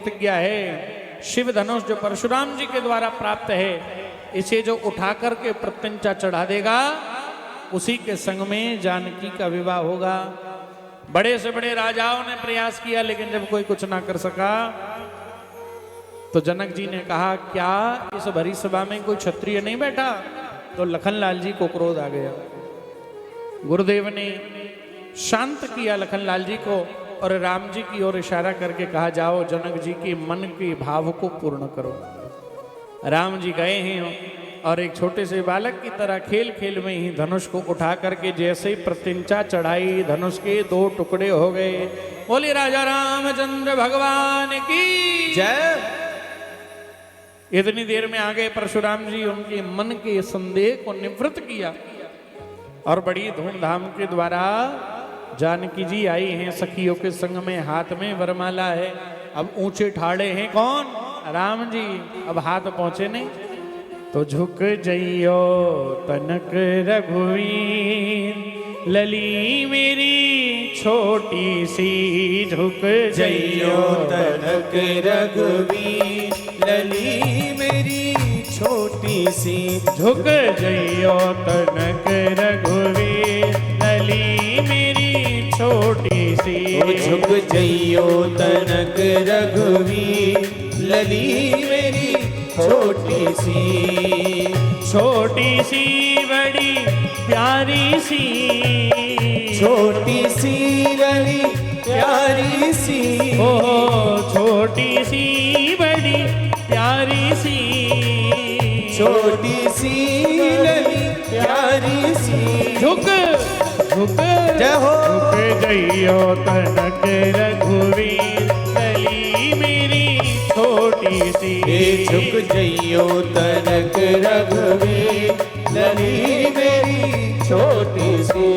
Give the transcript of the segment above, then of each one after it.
प्रतिज्ञा है, शिव धनुष जो परशुराम जी के द्वारा प्राप्त है, इसे जो उठा करके प्रत्यंचा चढ़ा देगा उसी के संग में जानकी का विवाह होगा। बड़े से बड़े राजाओं ने प्रयास किया, लेकिन जब कोई कुछ ना कर सका तो जनक जी ने कहा, क्या इस भरी सभा में कोई क्षत्रिय नहीं बैठा? तो लखनलाल जी को क्रोध आ गया। गुरुदेव ने शांत किया लखनलाल जी को और राम जी की ओर इशारा करके कहा, जाओ जनक जी के मन के भाव को पूर्ण करो। राम जी गए हैं और एक छोटे से बालक की तरह खेल खेल में ही धनुष को उठा करके जैसे ही प्रत्यंचा चढ़ाई, धनुष के 2 टुकड़े हो गए। बोले राजा रामचंद्र भगवान की जय। इतनी देर में आ गए परशुराम जी, उनके मन के संदेह को निवृत्त किया और बड़ी धूमधाम के द्वारा जानकी जी आई हैं सखियों के संग में, हाथ में वरमाला है। अब ऊंचे ठाड़े हैं कौन? राम जी। अब हाथ पहुंचे नहीं तो झुक जइयो तनक रघुवीर, लली मेरी छोटी सी, झुक जइयो तनक रघुवीर, लली मेरी छोटी सी, झुक जइयो तनक रघुवीर, लली मेरी छोटी सी, झुक जइयो तनक रघुवीर, लली मेरी छोटी सी, छोटी सी बड़ी प्यारी सी, छोटी सी लली प्यारी सी, ओ छोटी सी बड़ी प्यारी सी, छोटी सी लली प्यारी सी, झुक झुक जय हो, झुक जइयो तनक रघुवीर, लली मेरी छोटी सी, झुक जइयो तनक रघुवीर, लली मेरी छोटी सी।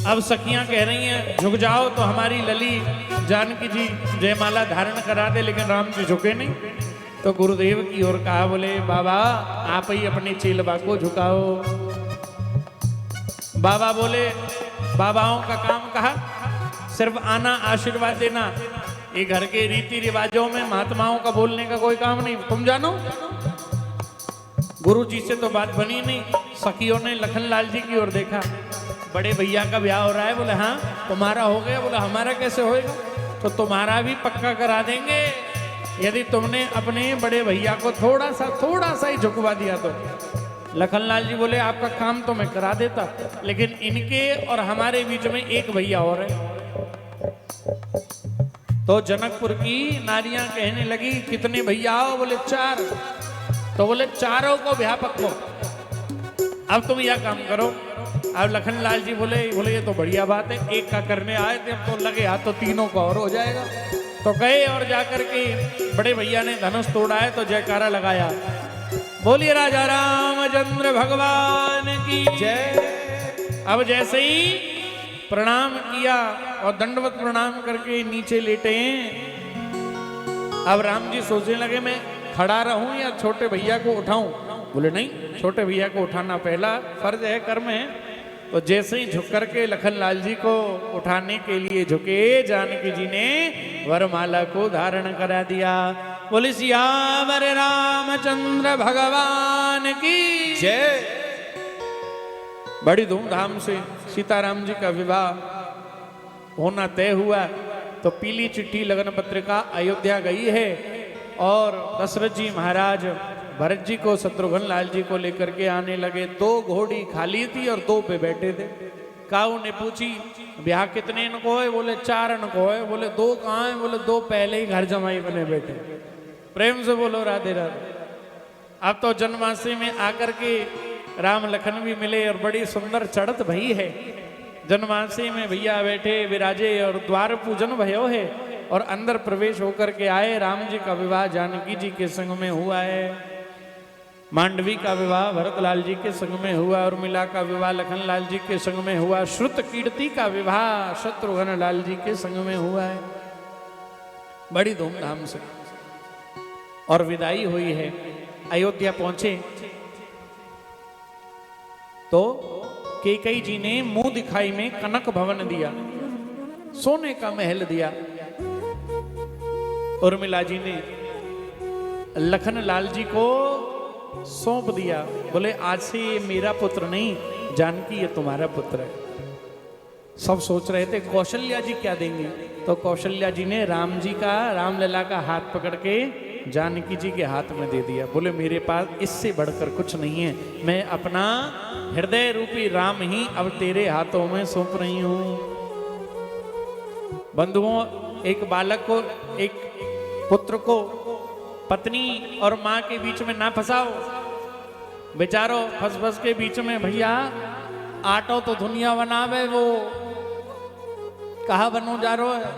अब सखियां कह रही हैं, झुक जाओ तो हमारी लली जानकी जी जयमाला धारण करा दे, लेकिन राम जी झुके नहीं। तो गुरुदेव की ओर कहा, बोले बाबा आप ही अपने चेलवा को झुकाओ। बाबा बोले, बाबाओं का काम कहा सिर्फ आना आशीर्वाद देना, ये घर के रीति रिवाजों में महात्माओं का बोलने का कोई काम नहीं, तुम जानो। गुरु जी से तो बात बनी नहीं। सखियों ने लखनलाल जी की ओर देखा, बड़े भैया का ब्याह हो रहा है। बोले हाँ तुम्हारा हो गया? बोले हमारा कैसे होएगा? तो तुम्हारा भी पक्का करा देंगे यदि तुमने अपने बड़े भैया को थोड़ा सा ही झुकवा दिया तो। लखनलाल जी बोले, आपका काम तो मैं करा देता, लेकिन इनके और हमारे बीच में एक भैया और है। तो जनकपुर की नारियां कहने लगी, कितने भैया हो? बोले 4। तो बोले चारों को व्यापक हो। अब तुम यह काम करो। अब लखनलाल जी बोले ये तो बढ़िया बात है, एक का करने आए थे, अब तो लगे हाथ तो तीनों का और हो जाएगा। तो गए और जाकर के बड़े भैया ने धनुष तोड़ा है तो जयकारा लगाया, बोलिए राजा रामचंद्र भगवान की जय। अब जैसे ही प्रणाम किया और दंडवत प्रणाम करके नीचे लेटे हैं। अब राम जी सोचने लगे, मैं खड़ा रहूं या छोटे भैया को उठाऊं? बोले नहीं, छोटे भैया को उठाना पहला फर्ज है, कर्म है। तो जैसे ही झुक करके लखनलाल जी को उठाने के लिए झुके, जानकी जी ने वरमाला को धारण करा दिया। बोले सियावर रामचंद्र भगवान की जय। बड़ी धूमधाम से सीताराम जी का विवाह होना तय हुआ। तो पीली चिट्ठी लगन पत्रिका अयोध्या गई है और दशरथ जी महाराज भरत जी को शत्रुघ्न लाल जी को लेकर के आने लगे। 2 घोड़ी खाली थी और 2 पे बैठे थे। काऊ ने पूछी, ब्याह कितने इनको है? बोले 4 इनको है। बोले 2 कहाँ है? बोले 2 पहले ही घर जमाई बने बैठे। प्रेम से बोलो राधे राधे। अब तो जनवासी में आकर के राम लखन भी मिले और बड़ी सुंदर चढ़त भई है। जनवासी में भैया बैठे विराजे और द्वार पूजन भयो है और अंदर प्रवेश होकर के आए। राम जी का विवाह जानकी जी के संग में हुआ है। मांडवी का विवाह भरतलाल जी के संग में हुआ, और उर्मिला का विवाह लखनलाल जी के संग में हुआ। श्रुत कीर्ति का विवाह शत्रुघ्न लाल जी के संग में हुआ है, बड़ी धूमधाम से। और विदाई हुई है। अयोध्या पहुंचे तो कैकेयी जी ने मुंह दिखाई में कनक भवन दिया, सोने का महल दिया। उर्मिला जी ने लखन लाल जी को सौंप दिया। बोले आज से ये मेरा पुत्र नहीं, जानकी ये तुम्हारा पुत्र है। सब सोच रहे थे कौशल्या जी क्या देंगे, तो कौशल्या जी ने राम जी का, रामलला का हाथ पकड़ के जानकी जी के हाथ में दे दिया। बोले मेरे पास इससे बढ़कर कुछ नहीं है, मैं अपना हृदय रूपी राम ही अब तेरे हाथों में सौंप रही हूं। बंधुओं, एक बालक को, एक पुत्र को पत्नी और मां के बीच में ना फंसाओ। बेचारो फंस फंस के बीच में, भैया आटो तो दुनिया बनावे, वो कहा बनो जा रहा है,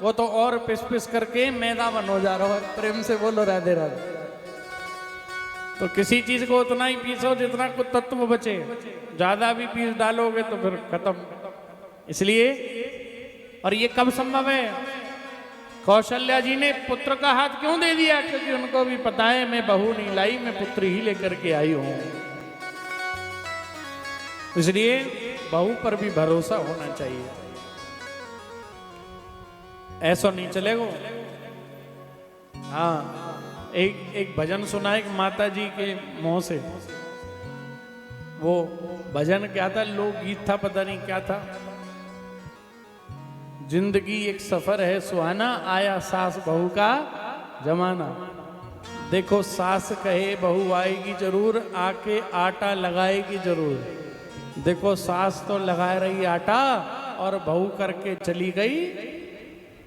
वो तो और पिस पिस करके मैदा बनो जा रहा है। प्रेम से बोलो राधे राधे। तो किसी चीज को उतना ही पीसो जितना कुछ तत्व बचे, ज्यादा भी पीस डालोगे तो फिर खत्म। इसलिए, और ये कब संभव है? कौशल्या जी ने पुत्र का हाथ क्यों दे दिया? क्योंकि उनको भी पता है मैं बहू नहीं लाई, मैं पुत्र ही लेकर के आई हूं। इसलिए बहू पर भी भरोसा होना चाहिए, ऐसा नहीं चलेगा। हाँ, एक भजन सुना एक माता जी के मुंह से। वो भजन क्या था, लोकगीत था, पता नहीं क्या था। जिंदगी एक सफर है सुहाना, आया सास बहू का जमाना। देखो सास कहे बहू आएगी जरूर, आके आटा लगाएगी जरूर। देखो सास तो लगा रही आटा और बहू करके चली गई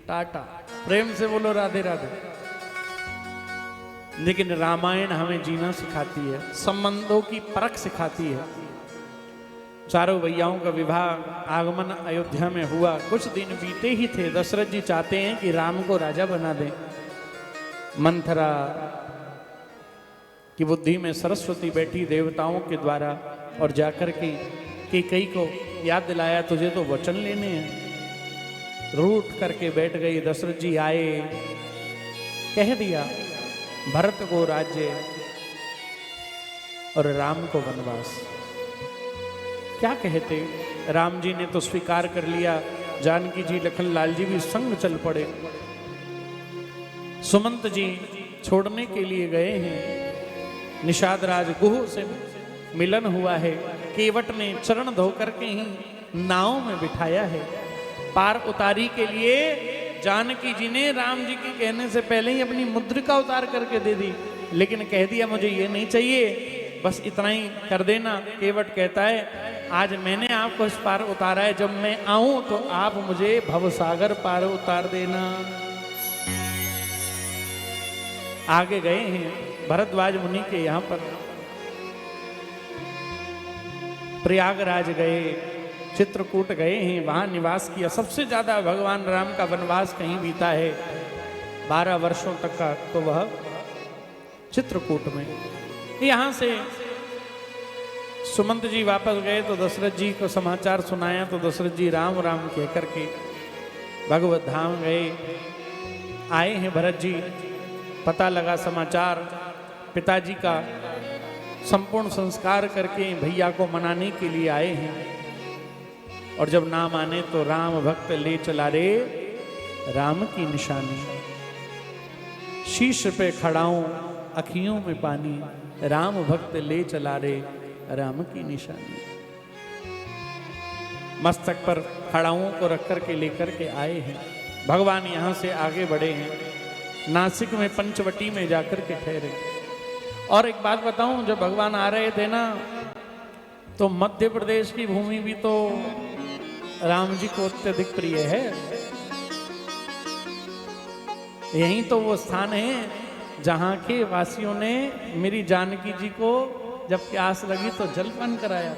टाटा। प्रेम से बोलो राधे राधे। लेकिन रामायण हमें जीना सिखाती है, संबंधों की परख सिखाती है। चारों भैयाओं का विवाह आगमन अयोध्या में हुआ, कुछ दिन बीते ही थे। दशरथ जी चाहते हैं कि राम को राजा बना दें। मंथरा की बुद्धि में सरस्वती बैठी देवताओं के द्वारा, और जाकर के कई को याद दिलाया तुझे तो वचन लेने हैं। रूठ करके बैठ गई। दशरथ जी आए, कह दिया भरत को राज्य और राम को वनवास। क्या कहते? राम जी ने तो स्वीकार कर लिया। जानकी जी, लखन लाल जी भी संग चल पड़े। सुमंत जी छोड़ने के लिए गए हैं। निषाद राज गुह से मिलन हुआ है। केवट ने चरण धो करके ही नाव में बिठाया है। पार उतारी के लिए जानकी जी ने राम जी के कहने से पहले ही अपनी मुद्रिका उतार करके दे दी, लेकिन कह दिया मुझे ये नहीं चाहिए, बस इतना ही कर देना। केवट कहता है आज मैंने आपको इस पार उतारा है, जब मैं आऊं तो आप मुझे भवसागर पार उतार देना। आगे गए हैं भरद्वाज मुनि के यहाँ पर, प्रयागराज गए, चित्रकूट गए हैं, वहां निवास किया। सबसे ज्यादा भगवान राम का वनवास कहीं बीता है, 12 वर्षों तक का, तो वह चित्रकूट में। यहां से सुमंत जी वापस गए तो दशरथ जी को समाचार सुनाया, तो दशरथ जी राम राम कह करके भगवत धाम गए। आए हैं भरत जी, पता लगा समाचार, पिताजी का संपूर्ण संस्कार करके भैया को मनाने के लिए आए हैं। और जब ना माने तो राम भक्त ले चला रे राम की निशानी। शीश पे खड़ाऊं अखियों में पानी, राम भक्त ले चला रे राम की निशानी। मस्तक पर खड़ाऊं को रख करके लेकर के आए हैं। भगवान यहाँ से आगे बढ़े हैं, नासिक में पंचवटी में जाकर के ठहरे। और एक बात बताऊं, जब भगवान आ रहे थे ना, तो मध्य प्रदेश की भूमि भी तो राम जी को अत्यधिक प्रिय है। यही तो वो स्थान है जहां के वासियों ने मेरी जानकी जी को जब प्यास लगी तो जलपान कराया।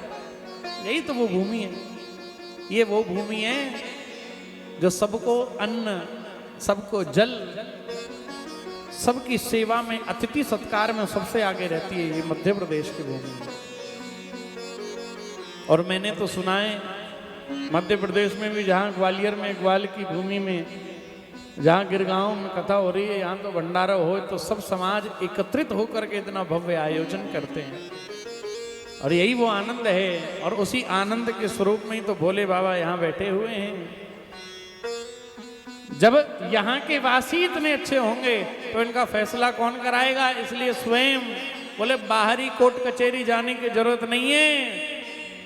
यही तो वो भूमि है। ये वो भूमि है जो सबको अन्न, सबको जल, सबकी सेवा में, अतिथि सत्कार में सबसे आगे रहती है। ये मध्य प्रदेश की भूमि है। और मैंने तो सुना है मध्य प्रदेश में भी, जहाँ ग्वालियर में, ग्वाल की भूमि में, जहाँ गिरगांव में कथा हो रही है, यहाँ तो भंडारा हो तो सब समाज एकत्रित होकर के इतना भव्य आयोजन करते हैं। और यही वो आनंद है। और उसी आनंद के स्वरूप में ही तो भोले बाबा यहाँ बैठे हुए हैं। जब यहाँ के वासी इतने अच्छे होंगे तो इनका फैसला कौन कराएगा? इसलिए स्वयं बोले बाहरी कोर्ट कचहरी जाने की जरूरत नहीं है।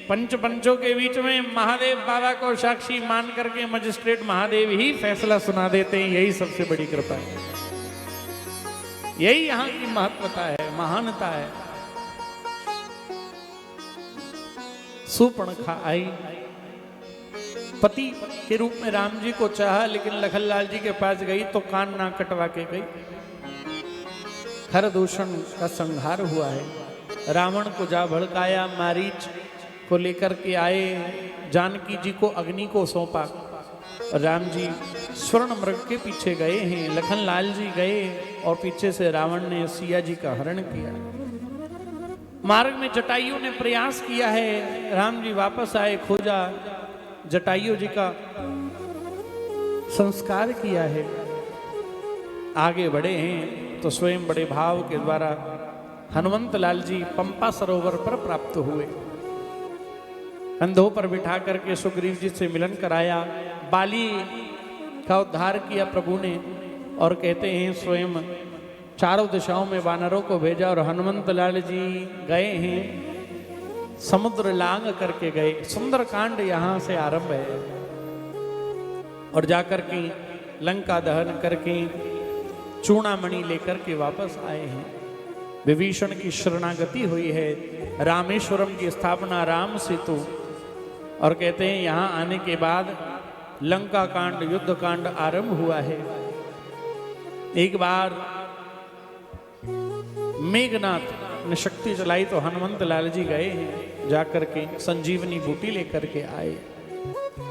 पंचों के बीच में महादेव बाबा को साक्षी मान करके मजिस्ट्रेट महादेव ही फैसला सुना देते हैं। यही सबसे बड़ी कृपा है, यही यहाँ की महत्वता है, महानता है। सूर्पणखा आई, पति के रूप में राम जी को चाहा, लेकिन लखनलाल जी के पास गई तो कान ना कटवा के गई। खरदूषण का संहार हुआ है। रावण को जा भड़काया, मारीच को लेकर के आए, जानकी जी को अग्नि को सौंपा। राम जी स्वर्ण मृग के पीछे गए हैं, लखनलाल जी गए और पीछे से रावण ने सिया जी का हरण किया। मार्ग में जटायु ने प्रयास किया है, राम जी वापस आए, खोजा, जटायु जी का संस्कार किया है। आगे बढ़े हैं तो स्वयं बड़े भाव के द्वारा हनुमंत लाल जी पंपा सरोवर पर प्राप्त हुए। कंधों पर बिठा करके सुग्रीव जी से मिलन कराया, बाली का उद्धार किया प्रभु ने। और कहते हैं स्वयं चारों दिशाओं में वानरों को भेजा और हनुमंत लाल जी गए हैं, समुद्र लांग करके गए। सुंदर कांड यहाँ से आरंभ है। और जाकर के लंका दहन करके चूड़ामणि लेकर के वापस आए हैं। विभीषण की शरणागति हुई है, रामेश्वरम की स्थापना, राम सेतु। और कहते हैं यहाँ आने के बाद लंका कांड, युद्ध कांड आरंभ हुआ है। एक बार मेघनाथ ने शक्ति चलाई तो हनुमंत लाल जी गए हैं, जाकर के संजीवनी बूटी लेकर के आए।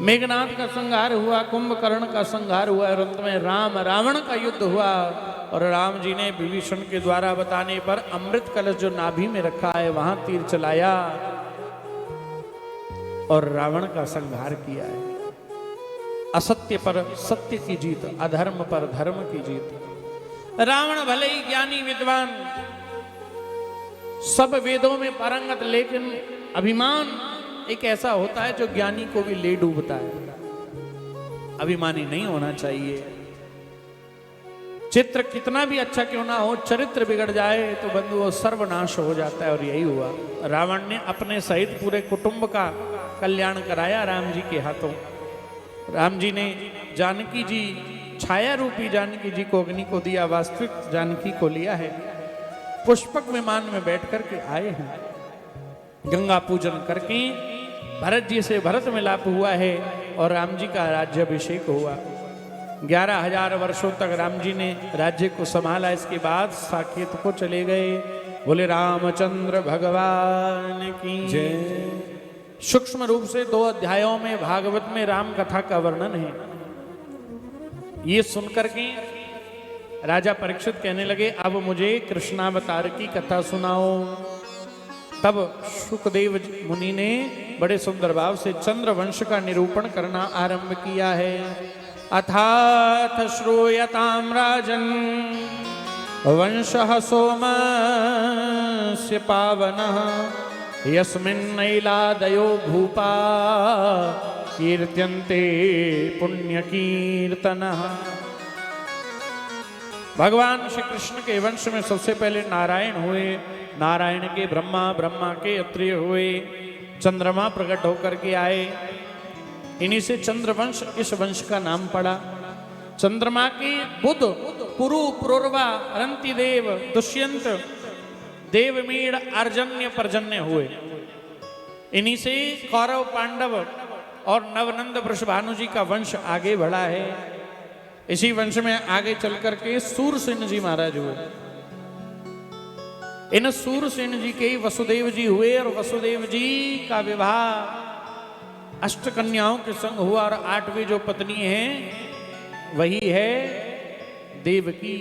मेघनाथ का संहार हुआ, कुंभकर्ण का संहार हुआ और अंत में राम रावण का युद्ध हुआ। और राम जी ने विभीषण के द्वारा बताने पर अमृत कलश जो नाभि में रखा है वहां तीर चलाया और रावण का संहार किया है। असत्य पर सत्य की जीत, अधर्म पर धर्म की जीत। रावण भले ही ज्ञानी विद्वान, सब वेदों में पारंगत, लेकिन अभिमान एक ऐसा होता है जो ज्ञानी को भी ले डूबता है। अभिमानी नहीं होना चाहिए। चित्र कितना भी अच्छा क्यों ना हो, चरित्र बिगड़ जाए तो बंधु वो सर्वनाश हो जाता है। और यही हुआ, रावण ने अपने सहित पूरे कुटुंब का कल्याण कराया राम जी के हाथों। राम जी ने जानकी जी, छाया रूपी जानकी जी को अग्नि को दिया, वास्तविक जानकी को लिया है। पुष्पक विमान में बैठ करके आए हैं, गंगा पूजन करके भरत जी से भरत मिलाप हुआ है और राम जी का राज्याभिषेक हुआ। 11,000 वर्षों तक राम जी ने राज्य को संभाला। इसके बाद साकेत को चले गए। बोले रामचंद्र भगवान की जय। सूक्ष्म रूप से 2 अध्यायों में भागवत में राम कथा का वर्णन है। ये सुनकर के राजा परीक्षित कहने लगे, अब मुझे कृष्णावतार की कथा सुनाओ। तब शुकदेव मुनि ने बड़े सुंदर भाव से चंद्रवंश का निरूपण करना आरंभ किया है। अथाथ श्रूयताम राजन वंशः सोमस्य पावनः यस्मिन्नैलादयो भूपा कीर्त्यन्ते पुण्यकीर्तनः। भगवान श्री कृष्ण के वंश में सबसे पहले नारायण हुए, नारायण के ब्रह्मा, ब्रह्मा के अत्रि हुए, चंद्रमा प्रकट होकर के आए। इन्हीं से चंद्रवंश इस वंश का नाम पड़ा। चंद्रमा के बुध, पुरु, पुरुरवा, अरंतिदेव, दुष्यंत, देवमीड़, अर्जन्य, पर्जन्य हुए। इन्हीं से कौरव, पांडव और नवनंद वृषभानु जी का वंश आगे बढ़ा है। इसी वंश में आगे चल करके सूरसेन जी महाराज हुए। इन सूरसेन जी के वसुदेव जी हुए और वसुदेव जी का विवाह 8 कन्याओं के संग हुआ। और 8वीं जो पत्नी है वही है देवकी।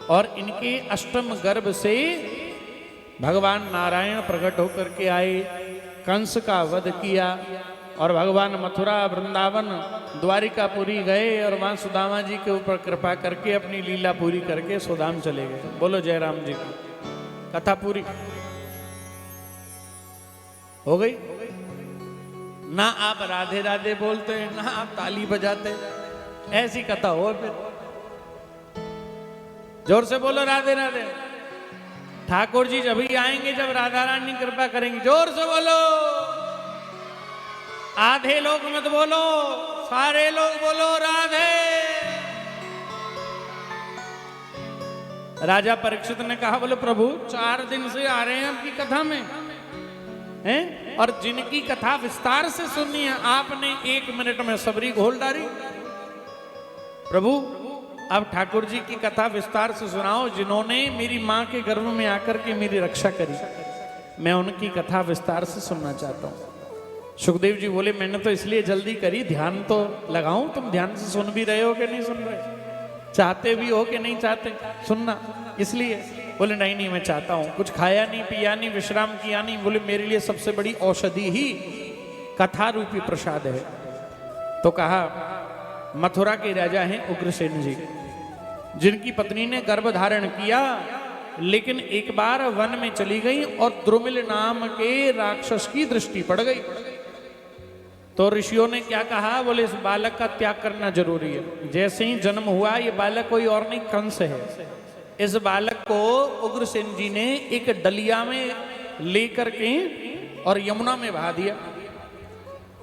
और इनके अष्टम गर्भ से भगवान नारायण प्रकट होकर के आए, कंस का वध किया और भगवान मथुरा, वृंदावन, द्वारिकापुरी गए और वहां सुदामा जी के ऊपर कृपा करके अपनी लीला पूरी करके सुदाम चले गए। बोलो जय राम जी की। कथा पूरी हो गई। ना आप राधे राधे बोलते, ना आप ताली बजाते, ऐसी कथा हो फिर। जोर से बोलो राधे राधे। ठाकुर जी जब ही आएंगे जब राधा रानी कृपा करेंगे। जोर से बोलो। आधे लोग मत बोलो, सारे लोग बोलो राधे। राजा परीक्षित ने कहा, बोले प्रभु 4 दिन से आ रहे हैं आपकी कथा में हैं, और जिनकी कथा विस्तार से सुननी है आपने 1 मिनट में सबरी घोल डाली। प्रभु अब ठाकुर जी की कथा विस्तार से सुनाओ, जिन्होंने मेरी मां के गर्भ में आकर के मेरी रक्षा करी, मैं उनकी कथा विस्तार से सुनना चाहता हूं। सुखदेव जी बोले, मैंने तो इसलिए जल्दी करी, ध्यान तो लगाऊं। तुम ध्यान से सुन भी रहे हो कि नहीं सुन रहे, चाहते भी हो कि नहीं चाहते सुनना, इसलिए। बोले नहीं नहीं मैं चाहता हूं। कुछ खाया नहीं, पिया नहीं, विश्राम किया नहीं। बोले मेरे लिए सबसे बड़ी औषधि ही कथा रूपी प्रसाद है। तो कहा, मथुरा के राजा हैं उग्रसेन जी, जिनकी पत्नी ने गर्भ धारण किया, लेकिन एक बार वन में चली गई और द्रुमिल नाम के राक्षस की दृष्टि पड़ गई। तो ऋषियों ने क्या कहा, बोले इस बालक का त्याग करना जरूरी है। जैसे ही जन्म हुआ, ये बालक कोई और नहीं कंस है। इस बालक को उग्रसेन जी ने एक डलिया में लेकर के और यमुना में बहा दिया।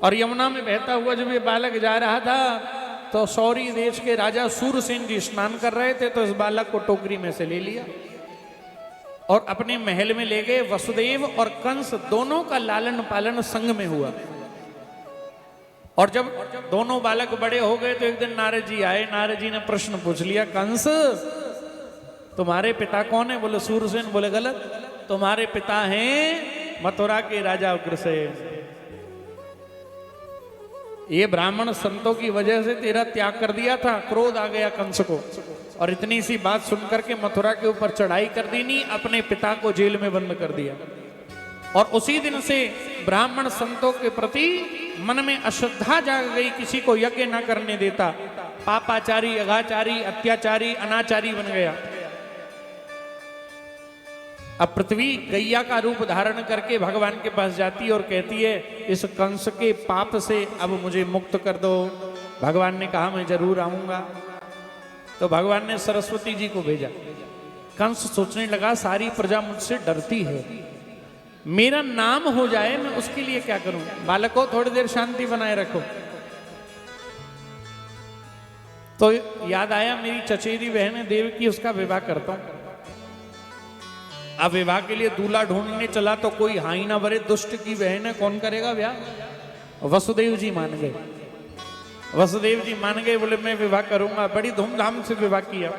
और यमुना में बहता हुआ जब ये बालक जा रहा था, तो सौरी देश के राजा सूरसेन जी स्नान कर रहे थे, तो इस बालक को टोकरी में से ले लिया और अपने महल में ले गए। वसुदेव और कंस दोनों का लालन पालन संग में हुआ। और जब दोनों बालक बड़े हो गए तो एक दिन नारद जी आए। नारद जी ने प्रश्न पूछ लिया, कंस तुम्हारे पिता कौन है? बोले सूरसेन। बोले गलत, तुम्हारे पिता हैं मथुरा के राजा उग्रसेन। ये ब्राह्मण संतों की वजह से तेरा त्याग कर दिया था। क्रोध आ गया कंस को, और इतनी सी बात सुनकर के मथुरा के ऊपर चढ़ाई कर दी, नहीं अपने पिता को जेल में बंद कर दिया। और उसी दिन से ब्राह्मण संतों के प्रति मन में अश्रद्धा जाग गई, किसी को यज्ञ न करने देता, पापाचारी, अगाचारी, अत्याचारी, अनाचारी बन गया। अब पृथ्वी गैया का रूप धारण करके भगवान के पास जाती और कहती है, इस कंस के पाप से अब मुझे मुक्त कर दो। भगवान ने कहा, मैं जरूर आऊंगा। तो भगवान ने सरस्वती जी को भेजा। कंस सोचने लगा, सारी प्रजा मुझसे डरती है, मेरा नाम हो जाए, मैं उसके लिए क्या करूं? बालकों थोड़ी देर शांति बनाए रखो। तो याद आया, मेरी चचेरी बहन है देवकी, उसका विवाह करता हूं। अब विवाह के लिए दूल्हा ढूंढने चला तो कोई हाई ना भरे, दुष्ट की बहन है, कौन करेगा ब्याह? वसुदेव जी मान गए। वसुदेव जी मान गए, बोले मैं विवाह करूंगा। बड़ी धूमधाम से विवाह किया,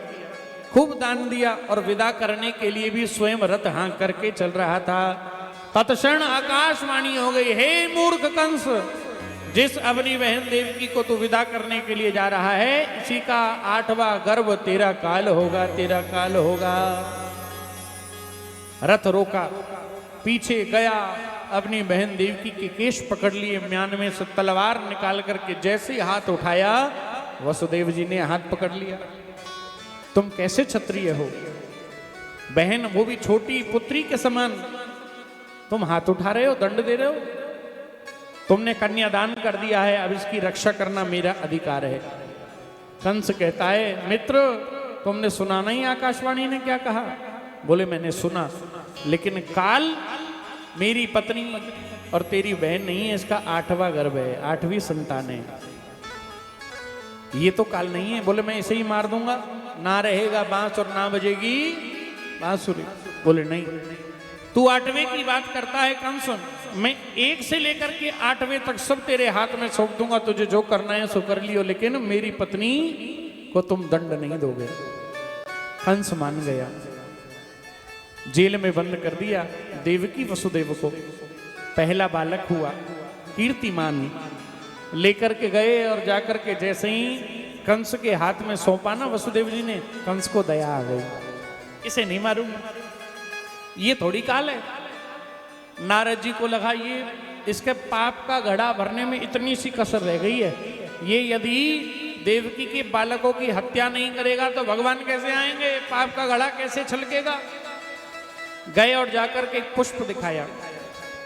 खूब दान दिया, और विदा करने के लिए भी स्वयं रथ हाँक करके चल रहा था। तत्क्षण आकाशवाणी हो गई, हे मूर्ख कंस, जिस अपनी बहन देवकी को तू विदा करने के लिए जा रहा है, इसी का 8वां गर्भ तेरा काल होगा, तेरा काल होगा। रथ रोका, पीछे गया, अपनी बहन देवकी के केश पकड़ लिए, म्यान में से तलवार निकाल करके जैसे ही हाथ उठाया, वसुदेव जी ने हाथ पकड़ लिया। तुम कैसे क्षत्रिय हो बहन, वो भी छोटी पुत्री के समान, तुम हाथ उठा रहे हो, दंड दे रहे हो? तुमने कन्यादान कर दिया है, अब इसकी रक्षा करना मेरा अधिकार है। कंस कहता है, मित्र तुमने सुना नहीं आकाशवाणी ने क्या कहा? बोले मैंने सुना, लेकिन काल मेरी पत्नी और तेरी बहन नहीं है, इसका 8वां गर्भ है, 8वीं संतान है, ये तो काल नहीं है। बोले मैं इसे ही मार दूंगा, ना रहेगा बांस और ना बजेगी बांसुरी। बोले नहीं, तू 8वें की बात करता है कंस, मैं 1 से लेकर के 8वें तक सब तेरे हाथ में सौंप दूंगा, तुझे जो करना है सो कर लियो, लेकिन मेरी पत्नी को तुम दंड नहीं दोगे। कंस मान गया, जेल में बंद कर दिया। देवकी वसुदेव को पहला बालक हुआ, कीर्तिमान, लेकर के गए और जाकर के जैसे ही कंस के हाथ में सौंपा ना वसुदेव जी ने, कंस को दया आ गई, इसे नहीं मारूंगा, ये थोड़ी काल है। नारद जी को लगा ये इसके पाप का घड़ा भरने में इतनी सी कसर रह गई है, ये यदि देवकी के बालकों की हत्या नहीं करेगा तो भगवान कैसे आएंगे, पाप का घड़ा कैसे छलकेगा। गए और जाकर के एक पुष्प दिखाया,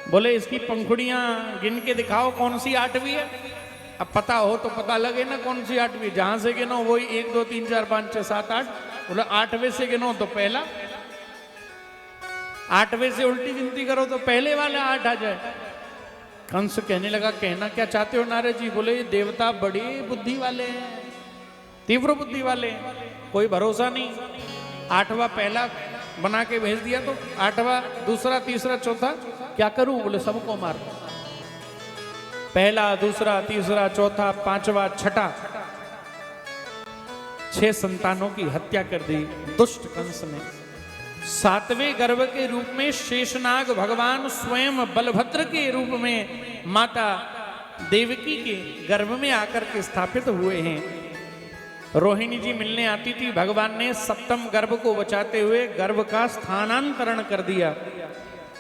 बोले इसकी पंखुड़ियां गिन के दिखाओ कौन सी 8वीं है। अब पता हो तो पता लगे ना कौन सी आठवीं, जहां से गिनो वही 1 2 3 4 5 6 7 8, बोले 8वें से गिनो तो पहला, 8वें से उल्टी गिनती करो तो पहले वाला 8 आ जाए। कंस कहने लगा कहना क्या चाहते हो नारद जी? बोले ये देवता बड़ी बुद्धि वाले हैं, तीव्र बुद्धि वाले हैं, कोई भरोसा नहीं। 8वां पहला बना के भेज दिया तो 8वां दूसरा तीसरा चौथा क्या करूं? बोले सबको मार, पहला दूसरा तीसरा चौथा 5वां 6ठा, 6 संतानों की हत्या कर दी दुष्ट कंस ने। 7वें गर्भ के रूप में शेषनाग भगवान स्वयं बलभद्र के रूप में माता देवकी के गर्भ में आकर के स्थापित हुए हैं। रोहिणी जी मिलने आती थी, भगवान ने 7म गर्भ को बचाते हुए गर्भ का स्थानांतरण कर दिया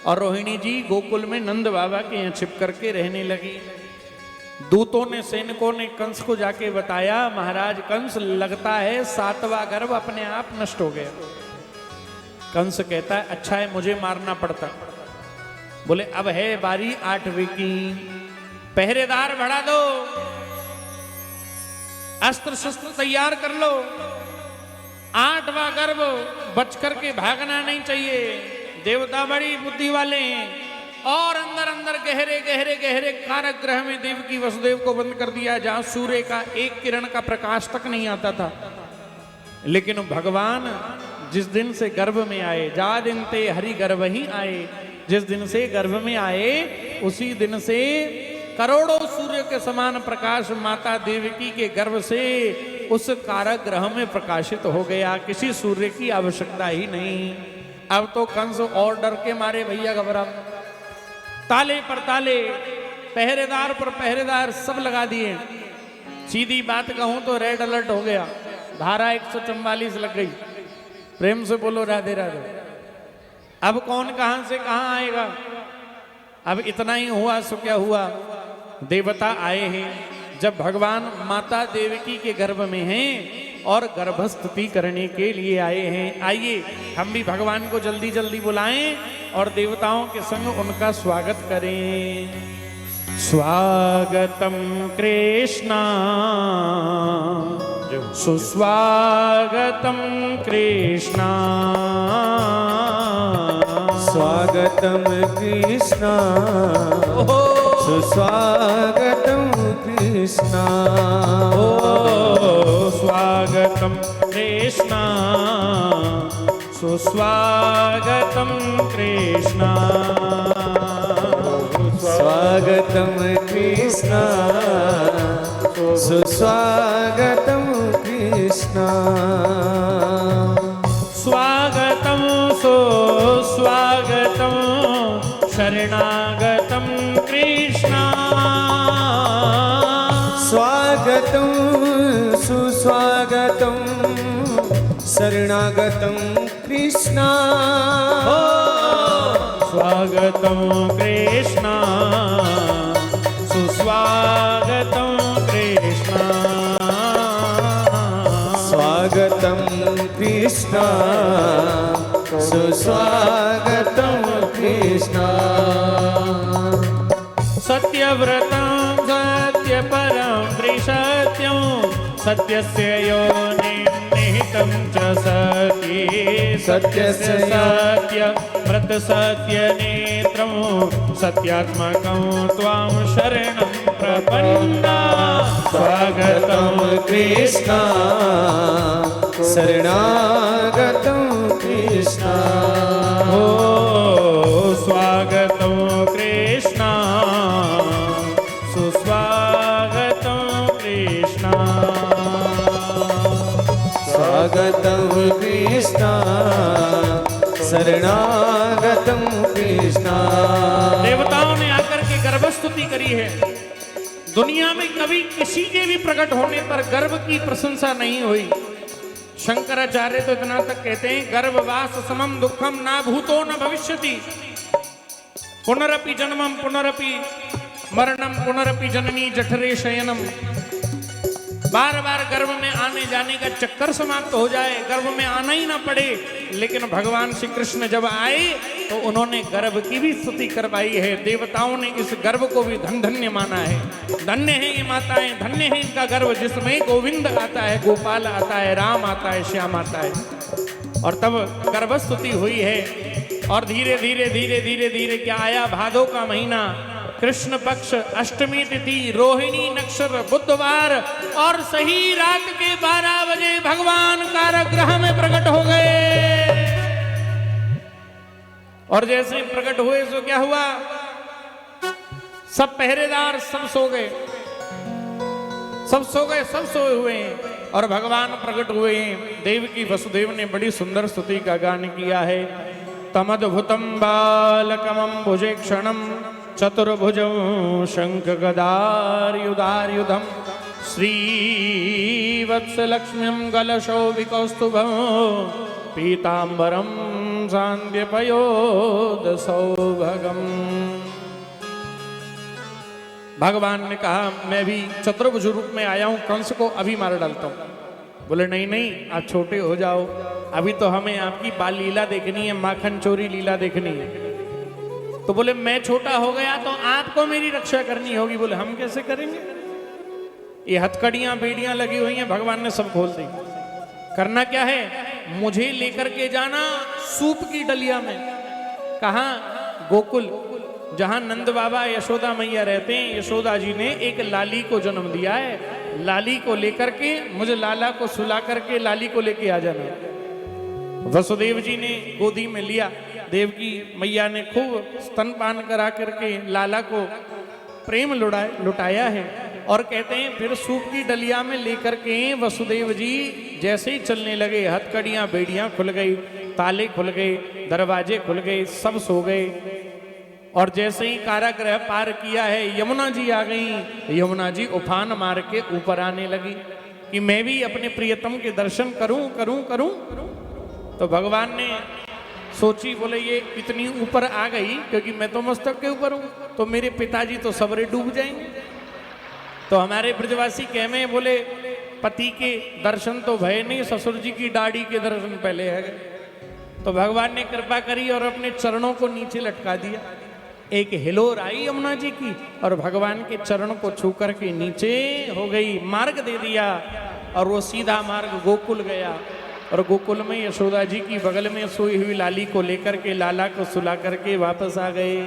और रोहिणी जी गोकुल में नंद बाबा के यहाँ छिप करके रहने लगी। दूतों ने सैनिकों ने कंस को जाके बताया, महाराज कंस लगता है 7वां गर्भ अपने आप नष्ट हो गया। कंस कहता है अच्छा है मुझे मारना पड़ता। बोले अब है बारी 8वीं की, पहरेदार बढ़ा दो, अस्त्र शस्त्र तैयार कर लो, 8वां गर्भ बच करके भागना नहीं चाहिए। देवता बड़ी बुद्धि वाले हैं। और अंदर अंदर गहरे गहरे गहरे कारागृह में देवकी वसुदेव को बंद कर दिया, जहां सूर्य का एक किरण का प्रकाश तक नहीं आता था। लेकिन भगवान जिस दिन से गर्भ में आए, जा दिन ते हरि गर्भ ही आए, जिस दिन से गर्भ में आए उसी दिन से करोड़ों सूर्य के समान प्रकाश माता देवकी के गर्भ से उस कारागृह में प्रकाशित हो गया। किसी सूर्य की आवश्यकता ही नहीं। अब तो कंस और डर के मारे भैया घबरा, ताले पर ताले, पहरेदार पर पहरेदार सब लगा दिए। सीधी बात कहूं तो रेड अलर्ट हो गया, धारा 144 लग गई। प्रेम से बोलो राधे राधे। अब कौन कहां से कहां आएगा? अब इतना ही हुआ सो क्या हुआ, देवता आए हैं। जब भगवान माता देवकी के गर्भ में हैं और गर्भस्तुति करने के लिए आए हैं, आइए हम भी भगवान को जल्दी जल्दी बुलाएं और देवताओं के संग उनका स्वागत करें। स्वागतम कृष्णा सुस्वागतम कृष्णा, स्वागतम कृष्णा सुस्वागतम कृष्णा, स्वागतम कृष्णा सुस्वागतम कृष्णा, स्वागतम कृष्णा सुस्वागतम कृष्णा, स्वागतम सुस्वागतम शरणागतम कृष्णा, स्वागतम सुस्वागतम शरणागतम कृष्णा, स्वागतम कृष्णा सुस्वागतम कृष्णा, स्वागतम कृष्णा सुस्वागतम कृष्णा, सत्यव्रतं सत्यपरं त्रिसत्यं सत्यस्य योनिर्निहितं च सति, सत्यस्य सत्य व्रत सत्यनेत्रं सत्यात्मकं त्वां शरणं प्रपन्ना, स्वागतम कृष्णा शरणागतम कृष्णा, स्वागतं कृष्णा सुस्वागतं कृष्णा, स्वागतम कृष्णा शरणागतम कृष्णा। देवताओं ने आकर के गर्भस्तुति करी है। दुनिया में कभी किसी के भी प्रकट होने पर गर्भ की प्रशंसा नहीं हुई। शंकराचार्य तो इतना तक कहते हैं, गर्भवास समम दुखम ना भूतो न भविष्यति, पुनरपि जन्मम पुनरपि मरणम पुनरपि जननी जठरे शयनम। बार बार गर्भ में आने जाने का चक्कर समाप्त हो जाए, गर्भ में आना ही ना पड़े। लेकिन भगवान श्री कृष्ण जब आए तो उन्होंने गर्भ की भी स्तुति करवाई है। देवताओं ने इस गर्भ को भी धन धन्य माना है। धन्य है ये माताएं, धन्य है इनका गर्भ जिसमें गोविंद आता है, गोपाल आता है, राम आता है, श्याम आता है। और तब गर्भ स्तुति हुई है। और धीरे धीरे धीरे धीरे धीरे क्या आया, भादो का महीना, कृष्ण पक्ष, अष्टमी तिथि, रोहिणी नक्षत्र, बुधवार, और सही रात के 12 बजे भगवान कारागृह में प्रकट हो गए। और जैसे ही प्रकट हुए तो क्या हुआ, सब पहरेदार सब सो गए, सब सो गए, सब सोए हुए हैं और भगवान प्रकट हुए हैं। देवकी वसुदेव ने बड़ी सुंदर स्तुति का गान किया है। तमद्भुतम बालकमं भुजेक्षणं चतुर्भुजं शंख गदायुधायुधं श्रीवत्सलक्ष्म्यं गलशोभिकौस्तुभं पीतांबरं सान्द्यपयोदसौभगम्। भगवान ने कहा मैं भी चतुर्भुज रूप में आया हूं, कंस को अभी मार डालता हूं। बोले नहीं नहीं, आप छोटे हो जाओ, अभी तो हमें आपकी बाल लीला देखनी है, माखन चोरी लीला देखनी है। तो बोले मैं छोटा हो गया तो आपको मेरी रक्षा करनी होगी। बोले हम कैसे करेंगे, ये हथकड़ियां बेड़ियां लगी हुई हैं, भगवान ने सब खोल दी। करना क्या है, मुझे लेकर के जाना सूप की डलिया में। कहा, गोकुल, जहां नंद बाबा यशोदा मैया रहते हैं। यशोदा जी ने एक लाली को जन्म दिया है, लाली को लेकर के मुझे लाला को सुला करके लाली को लेके आ जाना। वसुदेव जी ने गोदी में लिया, देवकी मैया ने खूब स्तनपान करा करके लाला को प्रेम लुटाया है। और कहते हैं फिर सूप की डलिया में लेकर के वसुदेव जी जैसे ही चलने लगे, हथकड़ियां बेड़ियां खुल गई, ताले खुल गए, दरवाजे खुल गए, सब सो गए। और जैसे ही कारागृह पार किया है, यमुना जी आ गई। यमुना जी उफान मार के ऊपर आने लगी कि मैं भी अपने प्रियतम के दर्शन करूं करूं करूं। तो भगवान ने सोची, बोले ये इतनी ऊपर आ गई क्योंकि मैं तो मस्तक के ऊपर हूं, तो मेरे पिताजी तो सबरे डूब जाएंगे। तो हमारे ब्रजवासी कहमे, बोले पति के दर्शन तो भय नहीं, ससुर जी की दाढ़ी के दर्शन पहले है। तो भगवान ने कृपा करी और अपने चरणों को नीचे लटका दिया। एक हिलोर आई यमुना जी की और भगवान के चरण को छू करके नीचे हो गई, मार्ग दे दिया और वो सीधा मार्ग गोकुल गया। और गोकुल में यशोदा जी की बगल में सोई हुई लाली को लेकर के लाला को सुला करके वापस आ गए।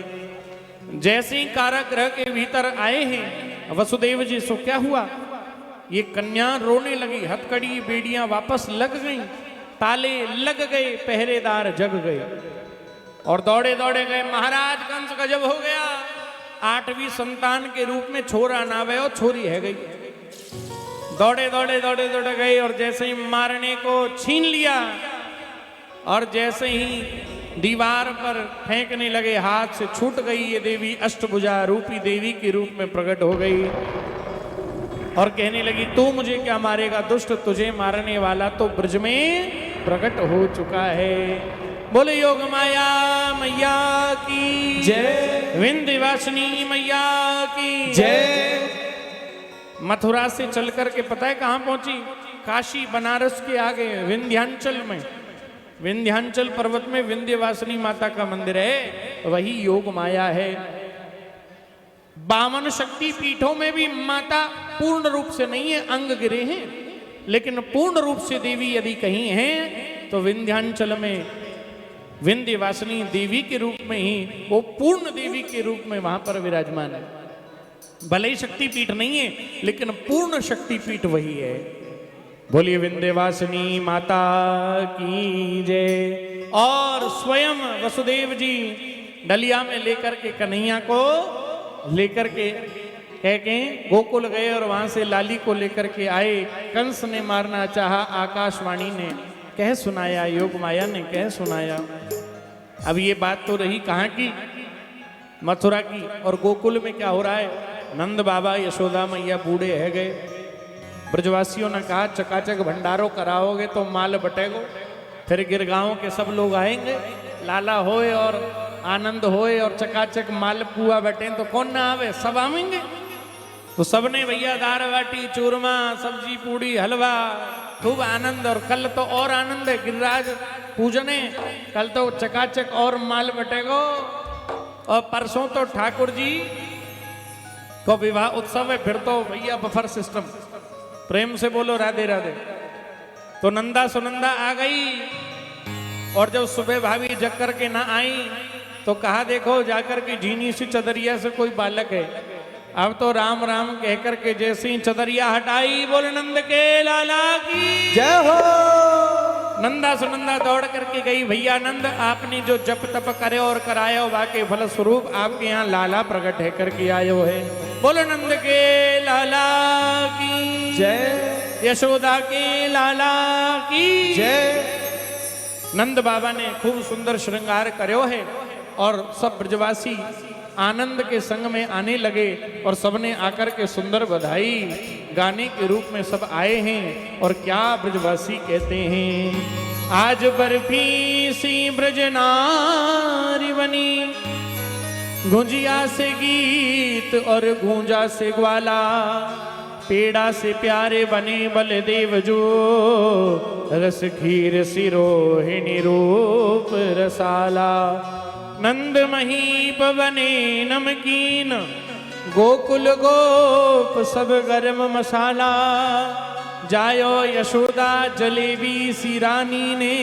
जैसे ही कारागृह के भीतर आए हैं वसुदेव जी, सो क्या हुआ, ये कन्या रोने लगी, हथकड़ी बेड़ियां वापस लग गई, ताले लग गए, पहरेदार जग गए और दौड़े दौड़े गए। महाराज कंस गजब हो गया, 8वीं संतान के रूप में छोरा ना गए और छोरी है गई। दौड़े दौड़े दौड़े दौड़े गए और जैसे ही मारने को छीन लिया और जैसे ही दीवार पर फेंकने लगे, हाथ से छूट गई ये देवी, अष्टभुजा रूपी देवी के रूप में प्रकट हो गई और कहने लगी तू मुझे क्या मारेगा दुष्ट, तुझे मारने वाला तो ब्रज में प्रकट हो चुका है। बोले योग माया मैया की जय, विंध्यवासिनी मैया की जय। मथुरा से चल करके पता है कहां पहुंची, काशी बनारस के आगे विंध्याचल में, विंध्याचल पर्वत में विंध्यवासिनी माता का मंदिर है, वही योग माया है। 52 शक्ति पीठों में भी माता पूर्ण रूप से नहीं है, अंग गिरे हैं, लेकिन पूर्ण रूप से देवी यदि कहीं है तो विंध्याचल में विंध्यवासिनी देवी के रूप में ही, वो पूर्ण देवी के रूप में वहां पर विराजमान है। भले ही शक्तिपीठ नहीं है लेकिन पूर्ण शक्तिपीठ वही है। बोलिए विंध्यवासिनी माता की जय। और स्वयं वसुदेव जी डलिया में लेकर के कन्हैया को लेकर के कह के गोकुल गए और वहां से लाली को लेकर के आए। कंस ने मारना चाहा, आकाशवाणी ने कह सुनाया, योग माया ने कह सुनाया। अब ये बात तो रही कहाँ की, मथुरा की। और गोकुल में क्या हो रहा है, नंद बाबा यशोदा मैया बूढ़े है गए। ब्रजवासियों ने कहा चकाचक भंडारो कराओगे तो माल बटेगो, फिर गिरगांव के सब लोग आएंगे, लाला होए और आनंद होए और चकाचक माल पुआ बटे तो कौन ना आवे, सब आवेंगे। तो सबने भैया दाल बाटी चूरमा सब्जी पूड़ी हलवा खूब आनंद। और कल तो और आनंद है, गिरिराज पूजन है, कल तो चकाचक और माल बटेगो। और परसों तो ठाकुर जी को विवाह उत्सव है, फिर तो भैया बफर सिस्टम। प्रेम से बोलो राधे राधे। तो नंदा सुनंदा आ गई और जब सुबह भाभी जग कर के ना आई तो कहा देखो जाकर के झीनी सी चदरिया से कोई बालक है। अब तो राम राम कहकर के जैसे ही चदरिया हटाई, बोल नंद के लाला की जय हो। नंदा सुनंदा दौड़ करके गई, भैया नंद आपने जो जप तप करे और करायो वाके फल स्वरूप आपके यहाँ लाला प्रकट है करके आयो है। बोलो नंद के लाला की जय। यशोदा के लाला की जय। नंद बाबा ने खूब सुंदर श्रृंगार कर्यो है और सब ब्रजवासी आनंद के संग में आने लगे और सबने आकर के सुंदर बधाई गाने के रूप में सब आए हैं। और क्या ब्रजवासी कहते हैं, आज बर्फी सी ब्रज नारी बनी, गुंजिया से गीत और गूंजा से ग्वाला, पेड़ा से प्यारे बने बलदेव जो, रस खीर सिरोहिणी रूप रसाला, नंद महीप बने नमकीन, गोकुल गोप सब गरम मसाला, जायो यशोदा जलेबी सी रानी ने,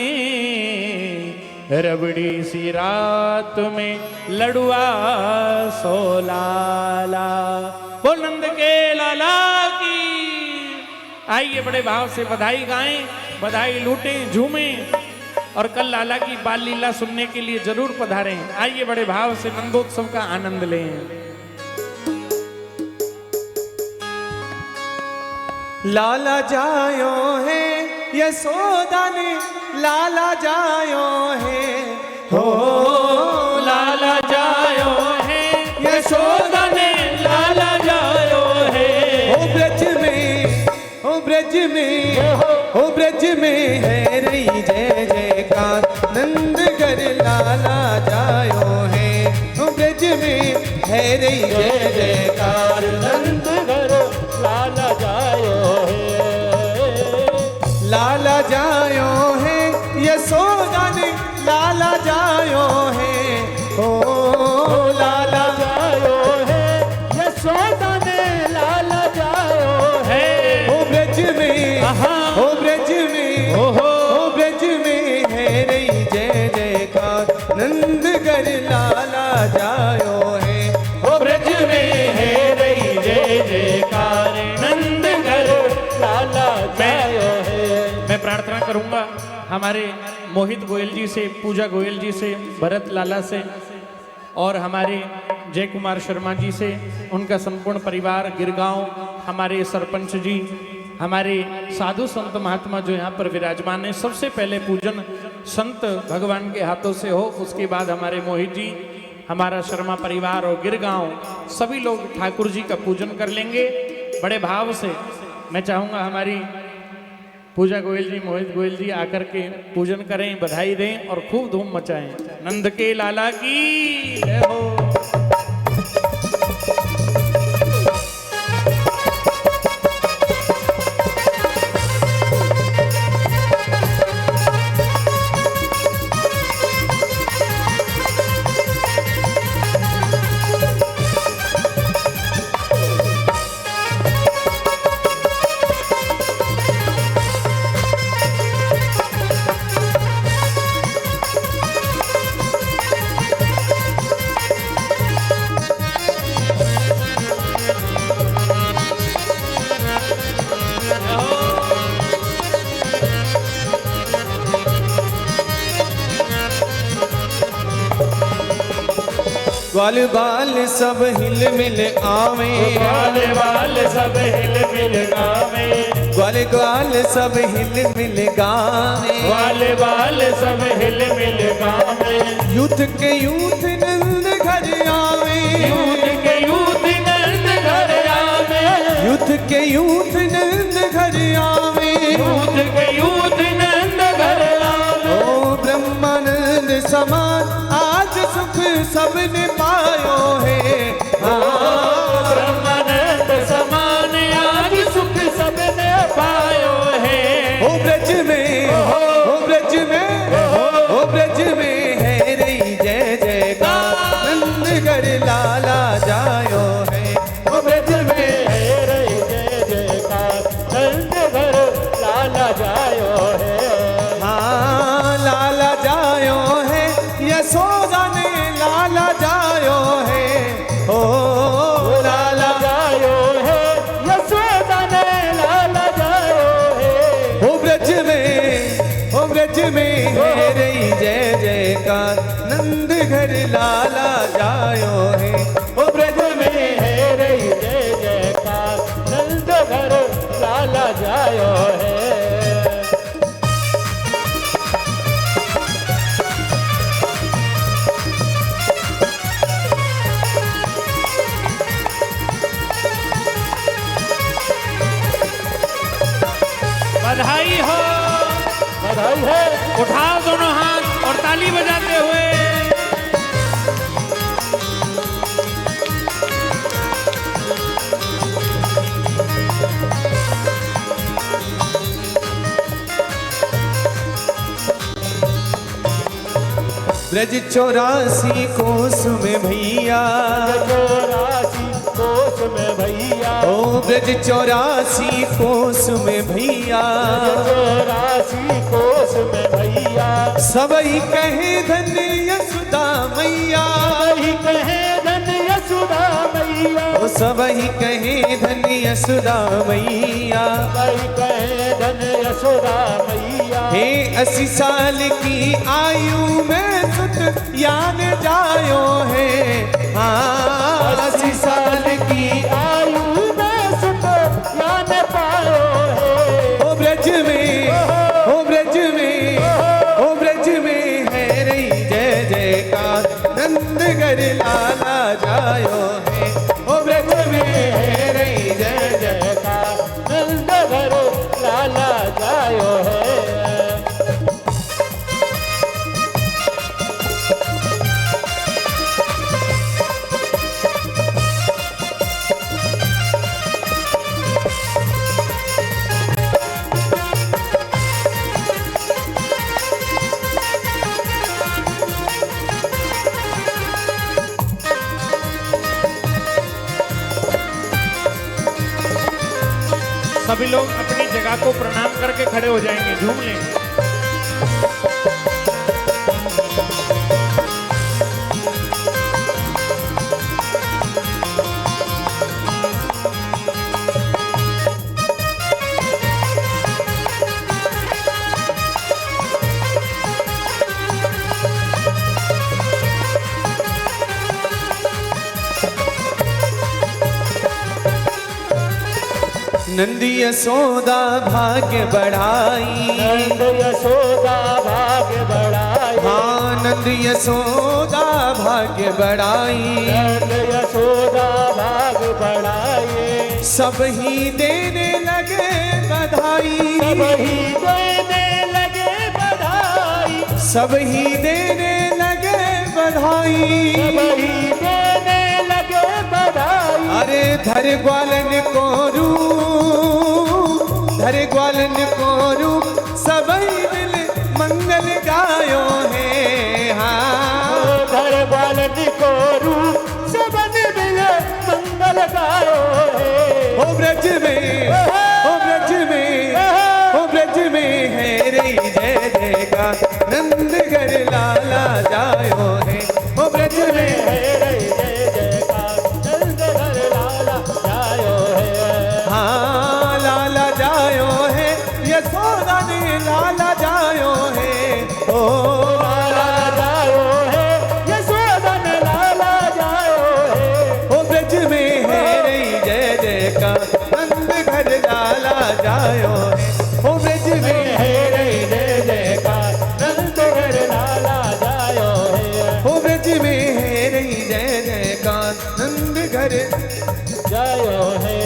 रबड़ी सी रात में लड़ुआ सोलाला। बोल नंद के लाला की। आइए बड़े भाव से बधाई गाएं, बधाई लूटें, झूमें और कल लाला की बाल लीला सुनने के लिए जरूर पधारें। आइए बड़े भाव से नंदोत्सव का आनंद लें। लाला जायो है यशोदा ने, लाला जायो है हो, लाला जायो है यशोदा ने, लाला जायो है। ओ ब्रज में, ओ ब्रज में, ओ ब्रज में है रही जय जयकार, नंदगर लाला जायो है। ओ ब्रज में है रही जय जयकार, नंदगर लाला जायो है। लाला जायो है यशोदा ने, लाला जायो है ओ, लाला जायो है यशोदा ने, लाला जायो है। ओ ब्रज में, ओ ब्रज में, ओ ब्रज में है रही जय जयकार, नंदगर लाला जायो है। ओ ब्रज में है रही जय जयकार, नंदगर लाला जायो है। मैं प्रार्थना करूंगा हमारे मोहित गोयल जी से, पूजा गोयल जी से, भरत लाला से और हमारे जय कुमार शर्मा जी से, उनका संपूर्ण परिवार, गिरगांव, हमारे सरपंच जी, हमारे साधु संत महात्मा जो यहाँ पर विराजमान है। सबसे पहले पूजन संत भगवान के हाथों से हो, उसके बाद हमारे मोहित जी, हमारा शर्मा परिवार और गिरगांव सभी लोग ठाकुर जी का पूजन कर लेंगे बड़े भाव से। मैं चाहूँगा हमारी पूजा गोयल जी, मोहित गोयल जी आकर के पूजन करें, बधाई दें और खूब धूम मचाएं। नंद के लाला की जय हो। ग्वाल बाल सब हिल मिल आवे, ग्वाल बाल सब हिल मिल गावे, ग्वाल ग्वाल सब हिल मिल गावे, ग्वाल बाल सब हिल मिल गावे। यूथ के यूथ नंद घर आवे, यूथ के यूथ नंद घर आवे, यूथ के यूथ नंद घर आवे, यूथ के यूथ नंद घर आवे। ओ ब्रह्मानंद समान आज सुख सबने पायो है, ब्रह्मानंद सब है रही जय जयकार, नंद घर लाला जायो है। ओ ब्रज में है रही जय जयकार, नंद घर लाला जायो है। बधाई हो, बधाई है। उठाओ दोनों हाथ और ताली बजाते हुए। ब्रज 84 कोस में भैया, 84 कोस में भैया, ओ ब्रज 84 कोस में भैया, 84 कोस में भैया, सबई कहे धन्य यशोदा मैया, सबही कहे धन्य यशोदा मैया, ओ सबई कहे धन्य यशोदा मैया। सबही कहे धन्य यशोदा मैया। हे 80 साल की आयु में सुत यान जायो है, हाँ 80 साल की आयु में सुख ज्ञान पायो है। ओ ब्रज में, ओ ब्रज में, ओ ब्रज में है रही जय जयकार, नंद घर लाला जायो है। ओ ब्रज में है रही जय जयकार, नंद घर लाला जायो है। सभी लोग अपनी जगह को प्रणाम करके खड़े हो जाएंगे, झूम लेंगे। नंद यशोदा भाग्य बढ़ाई, नंद यशोदा भाग्य बढ़ाई, हाँ नंद यशोदा भाग्य बढ़ाई, नंद यशोदा भाग्य बढ़ाई, सब ही देने लगे बधाई, सबही देने लगे बधाई, सब ही देने लगे बधाई। सबही देने लगे बधाई। अरे धर ग्वालन को रू, धर ग्वालन को रू, सबई दिल मंगल गायो है, हाँ घर बालन को रू, सबन मिले मंगल गायो है। ओ ब्रज में, ओ ब्रज में, ओ ब्रज में है रही जय जयकार, नंद घर लाला जायो है। ओ ब्रज में है रही जय जयकार, नंद घर लाला जायो है। हाँ लाला जायो है, यशोदा ने लाला जायो है। ओ लाला जायो है, यशोदा ने लाला जायो है। ओ ब्रज में है रही जय जयकार, नंद घर लाला जायो है। ओ ब्रज में है रही जय जयकार, नंद घर लाला जायो है। ओ ब्रज में है रही जय जयकार, नंद घर जायो है।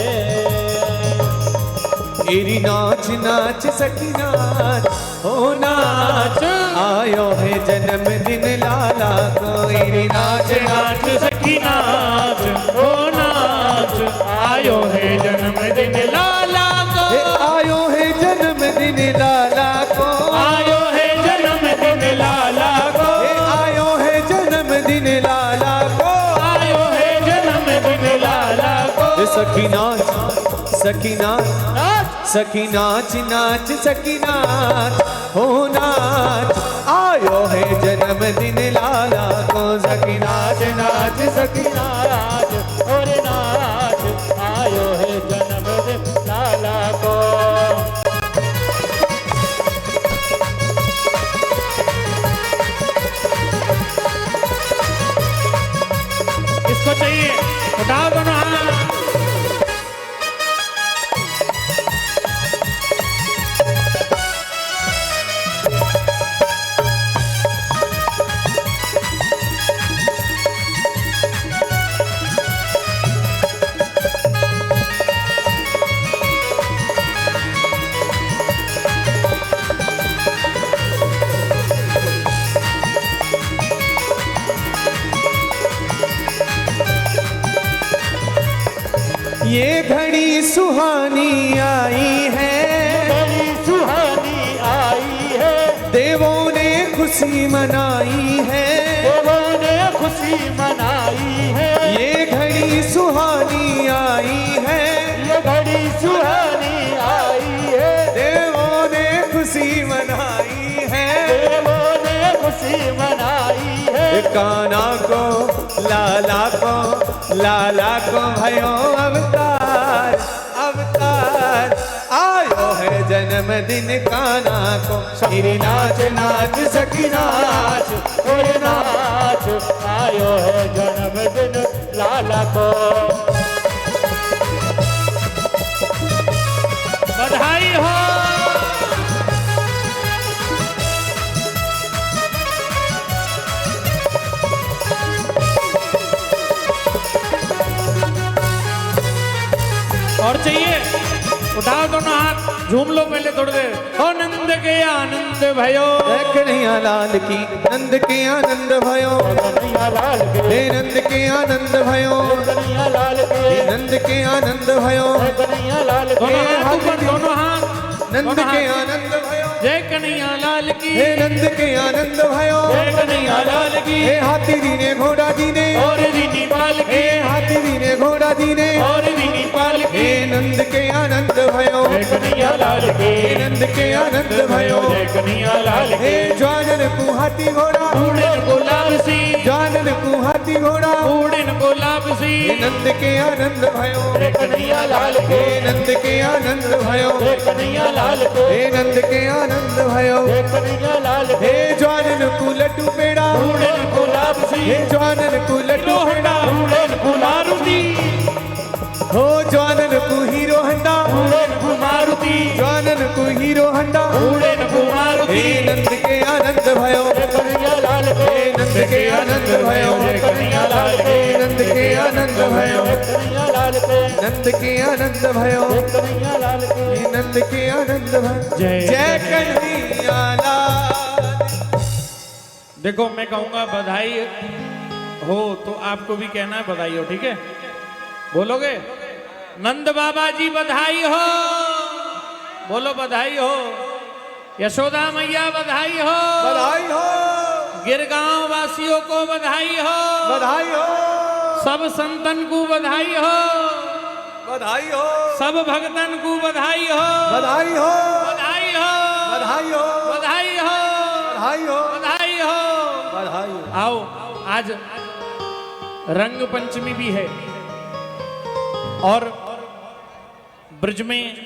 तेरी नाच नाच सखी नाच, ओ नाच आयो है जन्मदिन लाला को। तेरी नाच नाच सखी नाच, ओ नाच, आयो है जन्मदिन लाला को, आयो है जन्मदिन लाला को, आयो है जन्मदिन लाला को, आयो है जन्मदिन लाला को, आयो है जन्मदिन लाला को। सखी नाच, सखी नाच, सखी नाच नाच सखी नाच, हो नाच आयो है जन्मदिन लाला को। सखी नाच नाच सखी नाच और नाच आयो है जन्मदिन लाला को। ये घड़ी सुहानी आई है, बड़ी सुहानी आई है, देवों ने खुशी मनाई है, देवों ने खुशी मनाई है, ये घड़ी सुहानी आई है, ये घड़ी सुहानी आई है, देवों ने खुशी मनाई है, देवों ने खुशी मनाई है। काना को लाला को भयो अवतार अवतार आयो है जन्मदिन काना को, श्री नाच नाच सखी नाच और नाच आयो है जन्मदिन लाला को। बधाई हो। और चाहिए, उठाओ दोनों हाथ, झूम लो पहले थोड़ी देर। ओ नंद के आनंद भयो, कन्हैया लाल की नंद के आनंद भयो, कन्हैया लाल के, हे नंद के आनंद भयो, कन्हैया लाल के, नंद के आनंद भयो, कन्हैया लाल के, दोनों हाथ ऊपर, दोनों हाथ, नंद के आनंद भयो, जय कन्हैया लाल की, हे नंद के आनंद भयो, जय कन्हैया लाल की, हे हाथी दीने घोड़ा दीने, और दीनी पाल हे की, हाथी दीने घोड़ा दीने, और दीनी पाल हे की, नंद के आनंद भयो, जय कन्हैया लाल के, हे नंद के आनंद भयो, जय कन्हैया लाल हे के, ज्वानन को हाथी घोड़ा, उड़न गुलाब सी, ज्वानन को हाथी घोड़ा, उड़न गुलाब सी, हे नंद के आनंद भयो, जय कन्हैया लाल के, हे नंद के आनंद भयो, जय कन्हैया लाल के, हे नंद के आनंद भयो, जय कन्हैया लाल के, हे ज्वानन को लड्डू पेड़ा, उड़न गुलाब सी, हे ज्वानन को लड्डू पेड़ा, उड़न गुलारुदी, हो ज्वानन को हीरो हंडा, उड़न गुमारुदी, ज्वानन को हीरो हंडा, उड़न गुमारुदी, हे नंद के आनंद भयो, जय कन्हैया लाल के, हे नंद के आनंद भयो, जय कन्हैया लाल के, हे नंद के आनंद भयो, जय कन्हैया लाल के, नंद के आनंद भयो, जय कन्हैया लाल के, हे नंद के आनंद भयो, जय जय कन्हैया लाल। देखो मैं कहूंगा बधाई हो तो आपको भी कहना है बधाई हो, ठीक है? बोलोगे? नंद बाबा जी बधाई हो, बोलो बधाई हो। यशोदा मैया बधाई हो, बधाई हो, गिरगांव वासियों को बधाई हो, बधाई हो, सब संतन को बधाई हो, बधाई हो, सब भक्तन को बधाई हो, बधाई हो, बधाई हो, बधाई हो, बधाई हो, बधाई हो, बधाई हो। बधाई हो। आओ, आज रंग पंचमी भी है और ब्रज में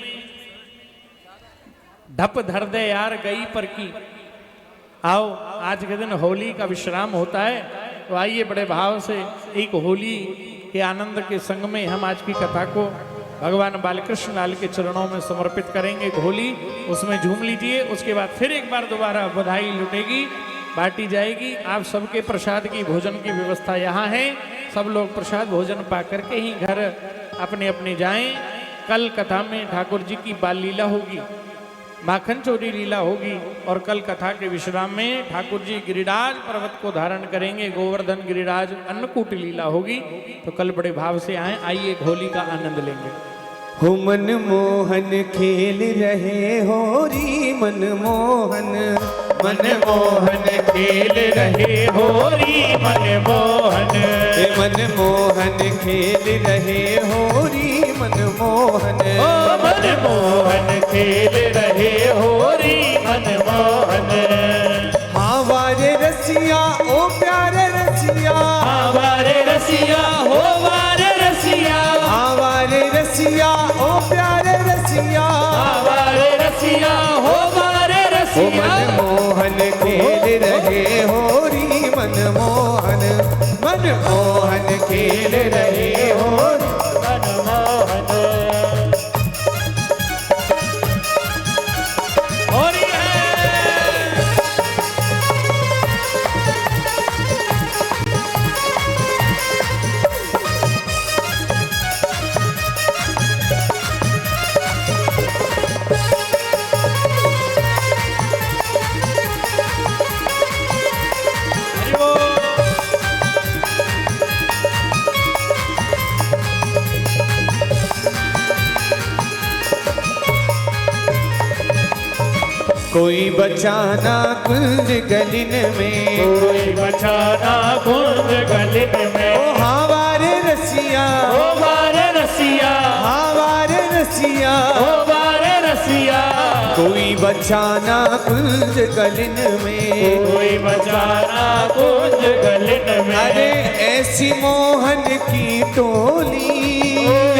ढप धर दे यार गई पर की। आओ, आज के दिन होली का विश्राम होता है, तो आइए बड़े भाव से एक होली के आनंद के संग में हम आज की कथा को भगवान बालकृष्ण लाल के चरणों में समर्पित करेंगे। एक होली उसमें झूम लीजिए, उसके बाद फिर एक बार दोबारा बधाई लुटेगी, बांटी जाएगी। आप सबके प्रसाद की भोजन की व्यवस्था यहाँ है, सब लोग प्रसाद भोजन पा करके ही घर अपने अपने जाएं। कल कथा में ठाकुर जी की बाल लीला होगी, माखन चोरी लीला होगी, और कल कथा के विश्राम में ठाकुर जी गिरिराज पर्वत को धारण करेंगे, गोवर्धन गिरिराज अन्नकूट लीला होगी। तो कल बड़े भाव से आइए होली का आनंद लेंगे। हो मनमोहन खेल रहे होरी, मनमोहन मनमोहन खेल रहे होरी मनमोहन, मनमोहन खेल रहे होरी, मनमोहन मनमोहन खेल रहे होरी मनमोहन। हाँ वारे रसिया ओ प्यारे रसिया, हाँ वारे रसिया हो वारे रसिया, हाँ वारे रसिया ओ प्यारे रसिया, हाँ वारे रसिया हो वारे ओ रसिया। मनमोहन खेल रहे होरी, मनमोहन मनमोहन खेल रहे होरी, मनमोहन होरी है। हरि बोल। कोई बचाना कुंज गलिन में, कोई बचाना कुंज गलिन में। ओ हमारे रसिया, ओ बारे रसिया, हमारे रसिया, ओ बारे रसिया। कोई बचाना कुंज गलिन में, कोई बचाना कुंज गलिन में। अरे ऐसी मोहन की टोली,